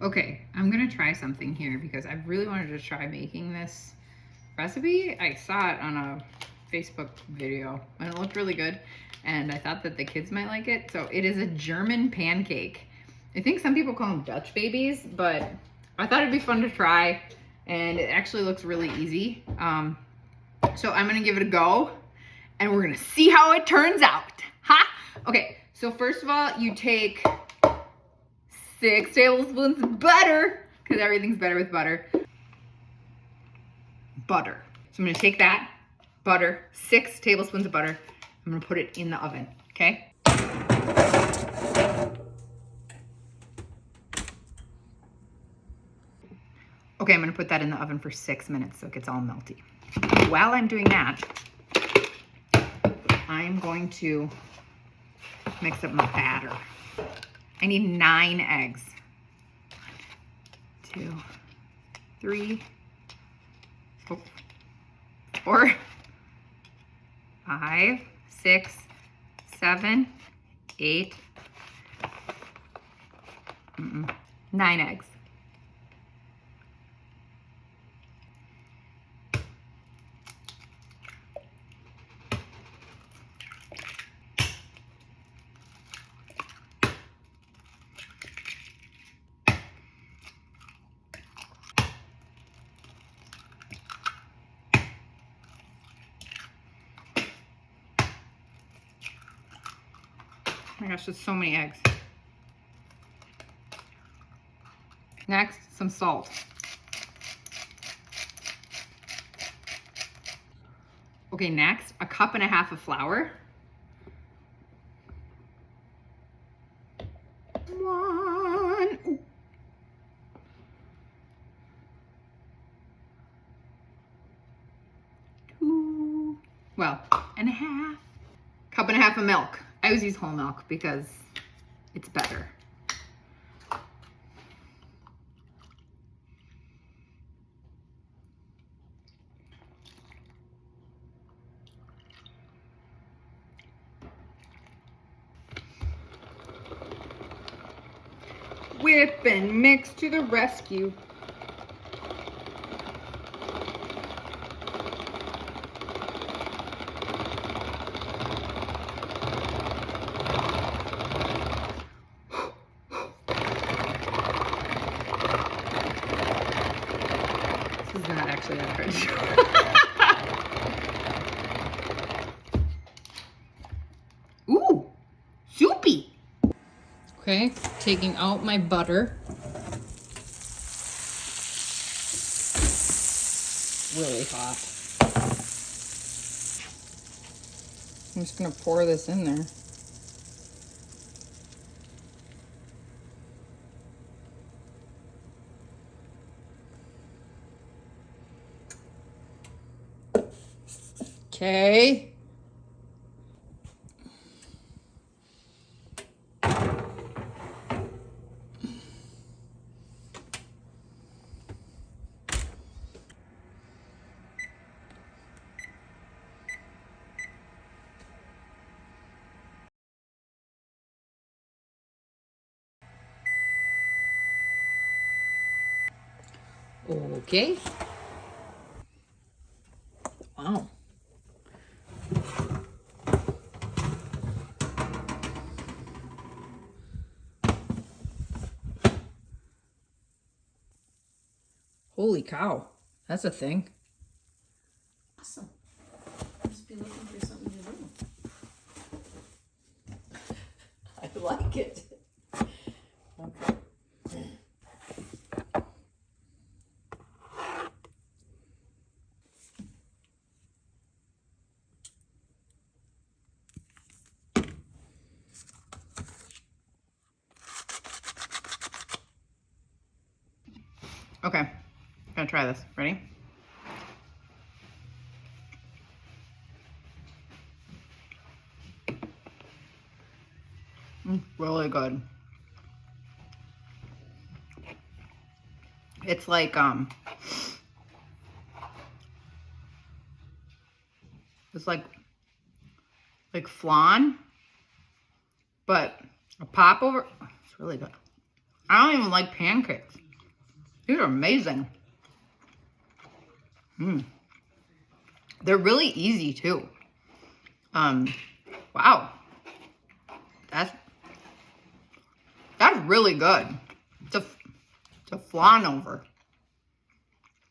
Okay, I'm gonna try something here because I really wanted to try making this recipe. I saw it on a Facebook video and it looked really good and I thought that the kids might like it. So it is a German pancake. I think some people call them Dutch babies, but I thought it'd be fun to try and it actually looks really easy. So I'm gonna give it a go and we're gonna see how it turns out. Ha! Okay, so first of all, you take 6 tablespoons of butter, because everything's better with butter. Butter. So I'm gonna take that butter, 6 tablespoons of butter. I'm gonna put it in the oven, okay? Okay, I'm gonna put that in the oven for 6 minutes so it gets all melty. While I'm doing that, I'm going to mix up my batter. I need 9 eggs. 2, 3, 4, 5, 6, 7, 8, 9 eggs. Oh my gosh, there's so many eggs. Next, some salt. Okay, next, a 1.5 cups of flour. 1. Ooh. Two. Well, and a half. 1.5 cups of milk. I always use whole milk because it's better. Whip and mix to the rescue. This is not actually that good. Ooh, soupy. Okay, taking out my butter. Really hot. I'm just gonna pour this in there. Okay. Okay. Wow. Holy cow. That's a thing. Awesome. Must be looking for something to do. I like it. Okay. Okay, I'm gonna try this. Ready? Really good. It's like it's like flan, but a popover. It's really good. I don't even like pancakes. These are amazing. They're really easy too. Wow. That's really good. To flan over.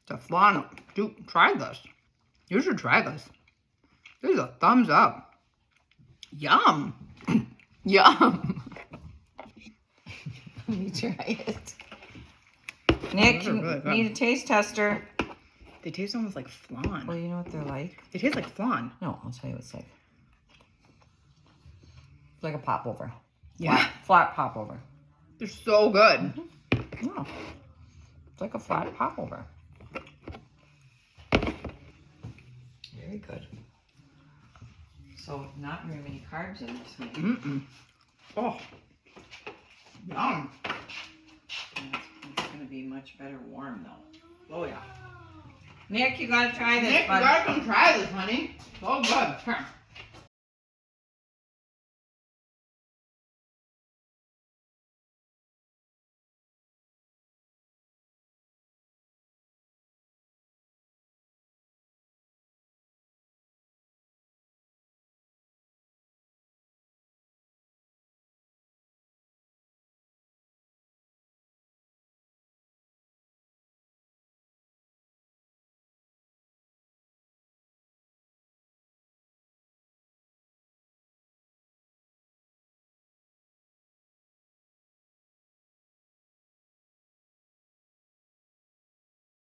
To flan. Dude, try this. You should try this. This is a thumbs up. Yum. Yum. Let me try it. Nick, you really good. need a taste tester. They taste almost like flan. Well, you know what they're like? They taste like flan. No, I'll tell you what it's like. It's like a popover. Yeah. Flat popover. They're so good. No. It's like a flat popover. Very good. So, not very many carbs in this one. Oh. Yum. It's going to be much better warm, though. Oh, yeah. Nick, you got to try this, Nick, you bud. gotta come try this, honey. So good. Here.